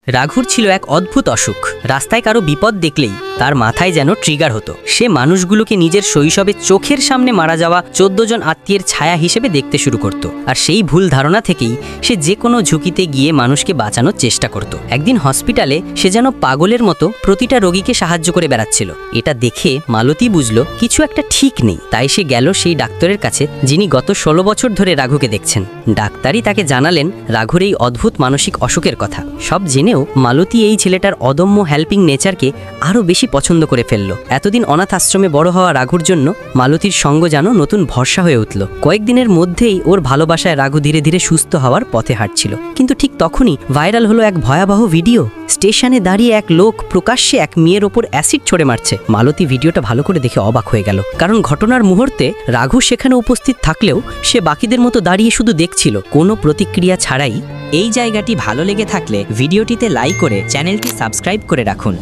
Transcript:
রাঘুর ছিল এক অদ্ভুত অসুখ। রাস্তায় কারো বিপদ দেখলেই তার মাথায় যেন ট্রিগার হতো। সে মানুষগুলোকে নিজের শৈশবে চোখের সামনে মারা যাওয়া 14 জন আত্মীয়ের ছায়া হিসেবে দেখতে শুরু করত। আর সেই ভুল ধারণা থেকেই সে যে কোনো ঝুঁকিতে গিয়ে মানুষকে বাঁচানোর চেষ্টা করত। একদিন হসপিটালে সে যেন পাগলের মতো প্রতিটা রোগীকে সাহায্য করে বেড়াচ্ছিল। এটা দেখে মালতী বুঝল কিছু একটা ঠিক নেই। তাই সে গেল সেই ডাক্তারের কাছে, যিনি গত 16 বছর ধরে রাঘুকে দেখছেন। ডাক্তারই তাকে জানালেন রাঘুর এই অদ্ভুত মানসিক অসুখের কথা। সব জেনেও মালতী এই ছেলেটার অদম্য হেল্পিং নেচারকে আরো বেশি পছন্দ করে ফেলল। এতদিন অনাথ আশ্রমে বড় হওয়া রাঘুর জন্য মালতীর সঙ্গ যেন নতুন ভরসা হয়ে উঠল। কয়েকদিনের মধ্যেই ওর ভালোবাসায় রাঘু ধীরে ধীরে সুস্থ হওয়ার পথে হাঁটছিল। কিন্তু ঠিক তখনই ভাইরাল হলো এক ভয়াবহ ভিডিও। স্টেশনে দাঁড়িয়ে এক লোক প্রকাশ্যে এক মেয়ের ওপর অ্যাসিড ছড়ে মারছে। মালতী ভিডিওটা ভালো করে দেখে অবাক হয়ে গেল, কারণ ঘটনার মুহূর্তে রাঘু সেখানে উপস্থিত থাকলেও সে বাকিদের মতো দাঁড়িয়ে শুধু দেখছিল, কোনো প্রতিক্রিয়া ছাড়াই। এই জায়গাটি ভালো লেগে থাকলে ভিডিওটিতে লাইক করে চ্যানেলটি সাবস্ক্রাইব করে রাখুন।